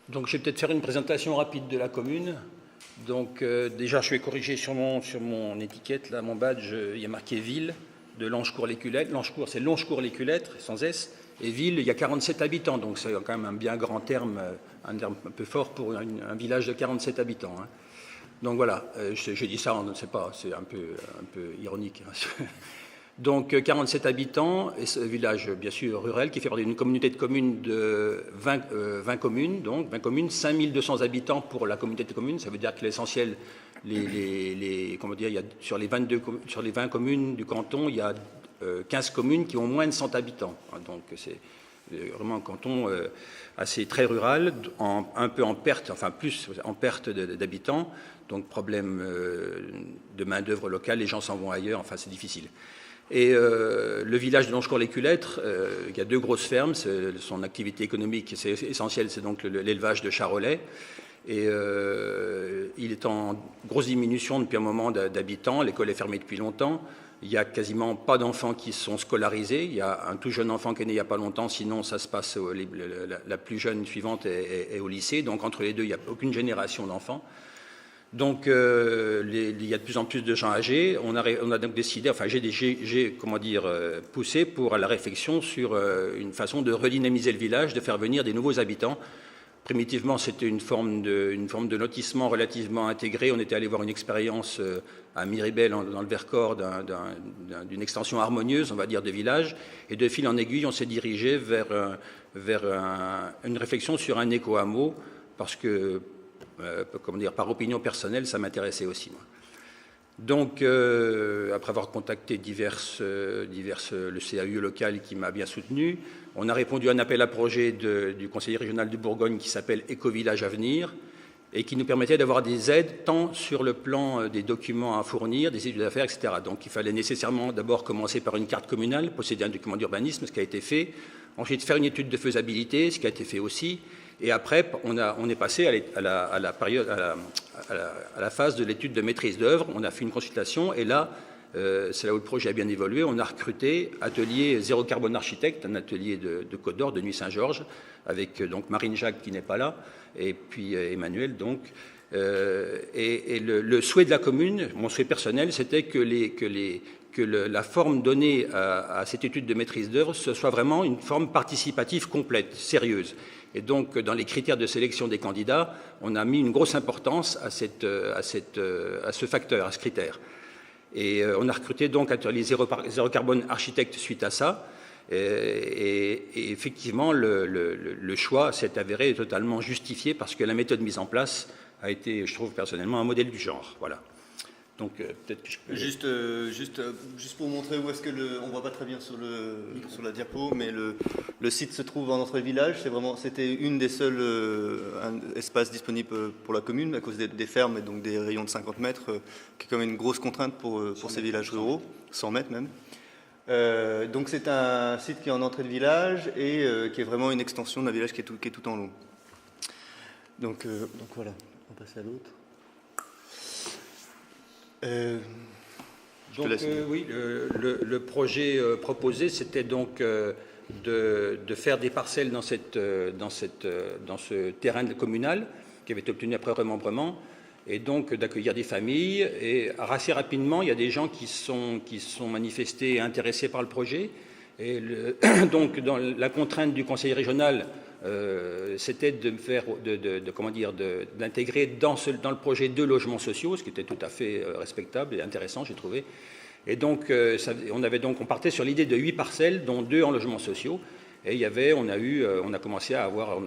Donc, je vais peut-être faire une présentation rapide de la commune. Donc, déjà, je vais corriger sur mon étiquette, là, mon badge, il y a marqué ville de Langecourt-l'Éculêtre. Langecourt, c'est Longecourt-l'Éculêtre, sans S. Et ville, il y a 47 habitants. Donc, c'est quand même un bien grand terme, un terme un peu fort pour un village de 47 habitants. Hein. Donc, voilà, j'ai dit ça, on ne sait pas, c'est un peu ironique. Hein. Donc 47 habitants, et ce village bien sûr rural qui fait partie d'une communauté de communes de 20 communes, donc 20 communes, 5200 habitants pour la communauté de communes, ça veut dire que l'essentiel, comment dire, il y a, sur les 20 communes du canton, il y a 15 communes qui ont moins de 100 habitants, donc c'est vraiment un canton assez très rural, un peu en perte, enfin plus en perte d'habitants, donc problème de main-d'œuvre locale, les gens s'en vont ailleurs, enfin c'est difficile. Et le village de Longecourt-l'Éculêtre, il y a deux grosses fermes, son activité économique c'est essentiel, c'est donc l'élevage de charolais. Et il est en grosse diminution depuis un moment d'habitants, l'école est fermée depuis longtemps, il n'y a quasiment pas d'enfants qui sont scolarisés, il y a un tout jeune enfant qui est né il n'y a pas longtemps, sinon ça se passe, la plus jeune suivante est au lycée, donc entre les deux il n'y a aucune génération d'enfants. Donc, il y a de plus en plus de gens âgés. On a donc décidé, enfin, j'ai poussé pour la réflexion sur une façon de redynamiser le village, de faire venir des nouveaux habitants. Primitivement, c'était une forme de lotissement relativement intégré. On était allé voir une expérience à Miribel, dans le Vercors, d'une extension harmonieuse, on va dire, de village. Et de fil en aiguille, on s'est dirigé vers une réflexion sur un éco-hameau, parce que par opinion personnelle, ça m'intéressait aussi, moi. Donc, après avoir contacté le CAU local qui m'a bien soutenu, on a répondu à un appel à projet du conseiller régional de Bourgogne qui s'appelle Éco-Village Avenir et qui nous permettait d'avoir des aides tant sur le plan des documents à fournir, des études à faire, etc. Donc, il fallait nécessairement d'abord commencer par une carte communale, posséder un document d'urbanisme, ce qui a été fait. Ensuite, faire une étude de faisabilité, ce qui a été fait aussi. Et après, on est passé à la phase de l'étude de maîtrise d'œuvre. On a fait une consultation et là, c'est là où le projet a bien évolué. On a recruté Atelier Zéro Carbone Architecte, un atelier de Côte d'Or, de Nuit-Saint-Georges, avec donc Marine Jacques qui n'est pas là, et puis Emmanuel donc. Et le souhait de la commune, mon souhait personnel, c'était que la forme donnée à cette étude de maîtrise d'œuvre, ce soit vraiment une forme participative complète, sérieuse. Et donc, dans les critères de sélection des candidats, on a mis une grosse importance à ce facteur, à ce critère. Et on a recruté donc Atelier Zéro Carbone Architecte suite à ça. Et effectivement, le choix s'est avéré totalement justifié parce que la méthode mise en place a été, je trouve personnellement, un modèle du genre. Voilà. Donc, peut-être que je peux... Juste pour montrer où est-ce que on voit pas très bien sur la diapo, mais le site se trouve dans notre village. C'était une des seuls espaces disponibles pour la commune à cause des fermes et donc des rayons de 50 mètres, qui est quand même une grosse contrainte pour ces villages ruraux, 100 mètres même. Donc c'est un site qui est en entrée de village et qui est vraiment une extension d'un village qui est tout en long. Donc voilà, on va passer à l'autre. Oui, le projet proposé, c'était donc de faire des parcelles dans ce terrain communal qui avait été obtenu après remembrement, et donc d'accueillir des familles. Et assez rapidement, il y a des gens qui sont manifestés et intéressés par le projet. Et donc, dans la contrainte du conseil régional, c'était d'intégrer dans le projet 2 logements sociaux, ce qui était tout à fait respectable et intéressant, j'ai trouvé. Et donc, on partait sur l'idée de 8 parcelles, dont 2 en logements sociaux. Et on a commencé à avoir,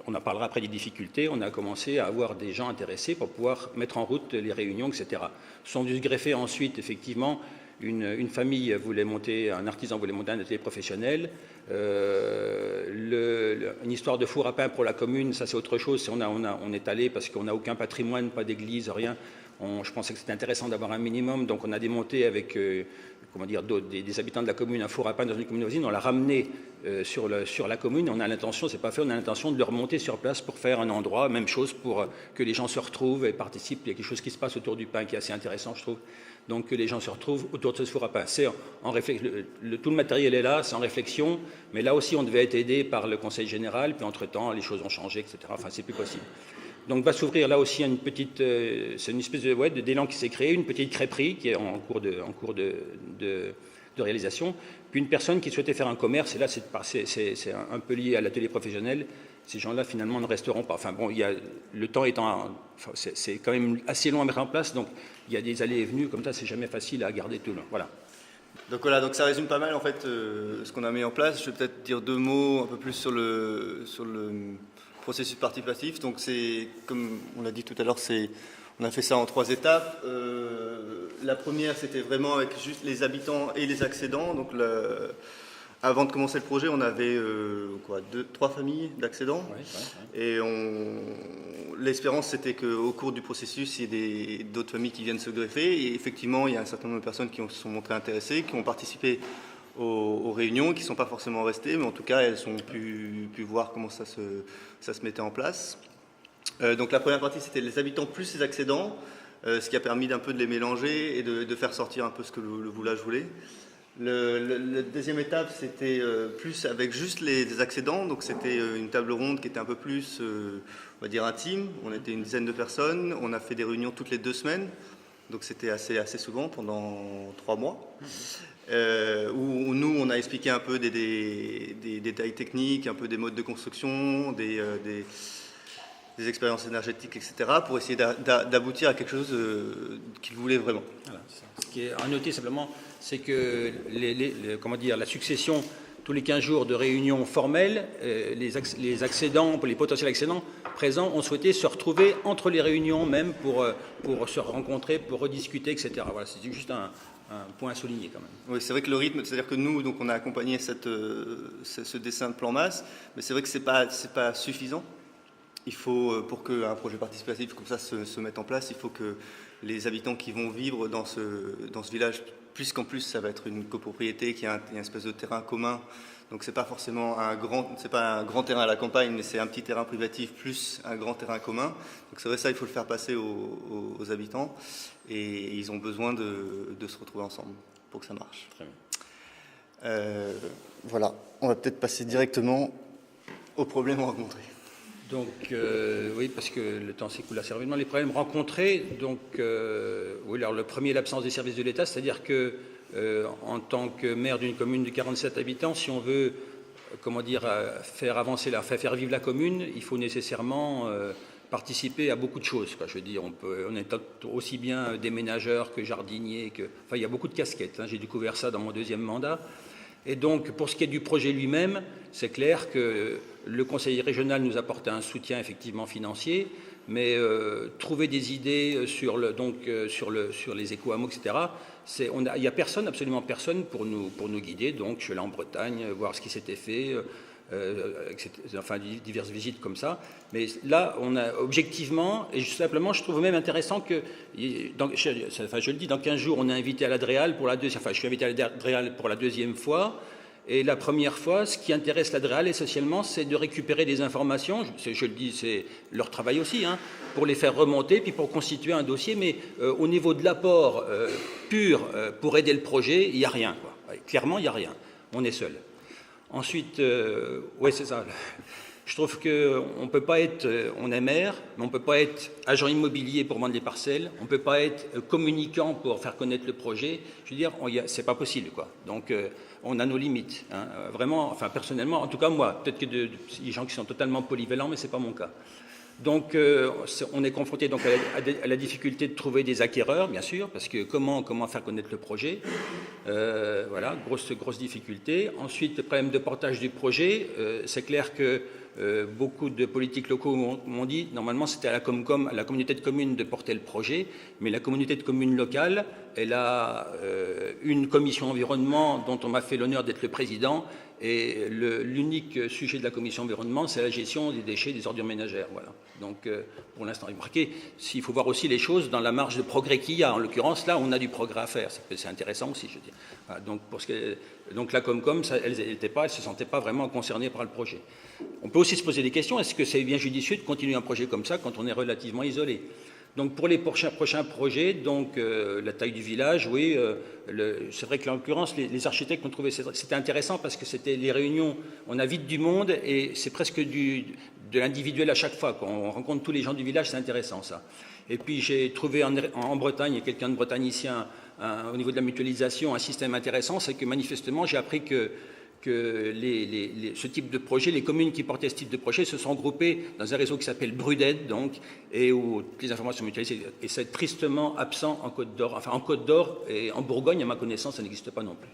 on en parlera après des difficultés, on a commencé à avoir des gens intéressés pour pouvoir mettre en route les réunions, etc. Sont dû se greffer ensuite, effectivement, une famille voulait monter, un artisan voulait monter un atelier professionnel. Une histoire de four à pain pour la commune, ça c'est autre chose. On est allé parce qu'on n'a aucun patrimoine, pas d'église, rien. je pensais que c'était intéressant d'avoir un minimum, donc on a démonté avec des habitants de la commune un four à pain dans une commune voisine, on l'a ramené sur la commune, on a l'intention, c'est pas fait, on a l'intention de le remonter sur place pour faire un endroit, même chose pour que les gens se retrouvent et participent, il y a quelque chose qui se passe autour du pain qui est assez intéressant je trouve, donc que les gens se retrouvent autour de ce four à pain. C'est tout le matériel est là, c'est en réflexion, mais là aussi on devait être aidé par le conseil général, puis entre-temps les choses ont changé, etc. Enfin c'est plus possible. Donc va s'ouvrir là aussi une petite, c'est une espèce d'élan qui s'est créé, une petite crêperie qui est en cours de réalisation. Puis une personne qui souhaitait faire un commerce, et là c'est un peu lié à l'atelier professionnel. Ces gens-là finalement ne resteront pas. Enfin bon, le temps étant, c'est quand même assez long à mettre en place, donc il y a des allées et venues comme ça, c'est jamais facile à garder tout le long. Voilà. Donc voilà, donc ça résume pas mal en fait ce qu'on a mis en place. Je vais peut-être dire 2 mots un peu plus sur le processus participatif. Donc c'est, comme on l'a dit tout à l'heure, on a fait ça en 3 étapes. La première, c'était vraiment avec juste les habitants et les accédants. Donc avant de commencer le projet, on avait 3 familles d'accédants. Ouais. Et l'espérance, c'était qu'au cours du processus, il y ait d'autres familles qui viennent se greffer. Et effectivement, il y a un certain nombre de personnes qui se sont montrées intéressées, qui ont participé aux réunions, qui ne sont pas forcément restées, mais en tout cas, elles ont pu voir comment ça se mettait en place. Donc la première partie, c'était les habitants plus les accédants, ce qui a permis d'un peu de les mélanger et de faire sortir un peu ce que le village voulait. La deuxième étape, c'était plus avec juste les accédants, donc c'était une table ronde qui était un peu plus, on va dire, intime. On était une dizaine de personnes, on a fait des réunions toutes les 2 semaines, donc c'était assez souvent, pendant 3 mois. Où nous, on a expliqué un peu des détails techniques, un peu des modes de construction, des expériences énergétiques, etc., pour essayer d'aboutir à quelque chose qu'ils voulaient vraiment. Voilà, ce qui est à noter simplement, c'est que la succession, tous les 15 jours de réunions formelles, les accédants, les potentiels accédants présents ont souhaité se retrouver entre les réunions même pour se rencontrer, pour rediscuter, etc. Voilà, c'est juste un point à souligner quand même. Oui, c'est vrai que le rythme, c'est-à-dire que nous, donc, on a accompagné ce dessin de plan masse, mais c'est vrai que c'est pas suffisant. Il faut, pour qu'un projet participatif comme ça se mette en place, il faut que les habitants qui vont vivre dans ce village, puisqu'en plus ça va être une copropriété, qu'il y a une espèce de terrain commun, donc c'est pas forcément un grand terrain à la campagne, mais c'est un petit terrain privatif plus un grand terrain commun. Donc c'est vrai, ça il faut le faire passer aux habitants, et ils ont besoin de se retrouver ensemble pour que ça marche. Très bien. Voilà, on va peut-être passer directement aux problèmes rencontrés. Donc, oui, parce que le temps s'écoule assez rapidement. Les problèmes rencontrés, donc, oui, alors le premier, l'absence des services de l'État, c'est-à-dire que, en tant que maire d'une commune de 47 habitants, si on veut, faire vivre la commune, il faut nécessairement participer à beaucoup de choses, quoi. Je veux dire, on est aussi bien déménageur que jardinier, il y a beaucoup de casquettes, hein. J'ai découvert ça dans mon 2e mandat. Et donc, pour ce qui est du projet lui-même, c'est clair que le conseil régional nous apporte un soutien effectivement financier, mais trouver des idées sur les éco-hameaux, etc., il n'y a personne, absolument personne pour nous guider. Donc, je suis allé en Bretagne, voir ce qui s'était fait, diverses visites comme ça. Mais là, on a objectivement, et simplement, je trouve même intéressant que, je le dis, dans 15 jours, on est invité à l'Adréal je suis invité à l'Adréal pour la 2e fois. Et la première fois, ce qui intéresse l'Adréal essentiellement, c'est de récupérer des informations, je le dis, c'est leur travail aussi, hein, pour les faire remonter, puis pour constituer un dossier, mais au niveau de l'apport pur pour aider le projet, il n'y a rien, quoi. Ouais, clairement, il n'y a rien. On est seul. Ensuite, oui, c'est ça. Je trouve qu'on peut pas être, on est maire, mais on peut pas être agent immobilier pour vendre des parcelles, on peut pas être communicant pour faire connaître le projet. Je veux dire, c'est pas possible, quoi. Donc, on a nos limites, hein. Vraiment, enfin, personnellement, en tout cas moi, peut-être qu'il y a des gens qui sont totalement polyvalents, mais c'est pas mon cas. Donc, on est confronté donc à la difficulté de trouver des acquéreurs, bien sûr, parce que comment faire connaître le projet, voilà, grosse difficulté. Ensuite, le problème de portage du projet, c'est clair que beaucoup de politiques locaux m'ont dit, normalement, c'était à la Comcom, à la communauté de communes de porter le projet, mais la communauté de communes locale, elle a une commission environnement dont on m'a fait l'honneur d'être le président, Et l'unique sujet de la commission environnement, c'est la gestion des déchets, des ordures ménagères. Voilà. Donc, pour l'instant, remarquez, il faut voir aussi les choses dans la marge de progrès qu'il y a. En l'occurrence, là, on a du progrès à faire. C'est intéressant aussi, je veux dire. Voilà, donc la Comcom, elle ne se sentait pas vraiment concernée par le projet. On peut aussi se poser des questions. Est-ce que c'est bien judicieux de continuer un projet comme ça quand on est relativement isolé? Donc pour les prochains projets, donc la taille du village, oui, c'est vrai que en l'occurrence, les architectes ont trouvé c'était intéressant parce que c'était les réunions, on a vite du monde et c'est presque de l'individuel à chaque fois. Quand on rencontre tous les gens du village, c'est intéressant ça. Et puis j'ai trouvé en Bretagne, il y a quelqu'un de Bretagne ici, au niveau de la mutualisation, un système intéressant, c'est que manifestement j'ai appris que ce type de projet, les communes qui portaient ce type de projet se sont regroupées dans un réseau qui s'appelle Bruded, donc, et où toutes les informations sont mutualisées. Et c'est tristement absent en Côte d'Or. Enfin, en Côte d'Or et en Bourgogne, à ma connaissance, ça n'existe pas non plus.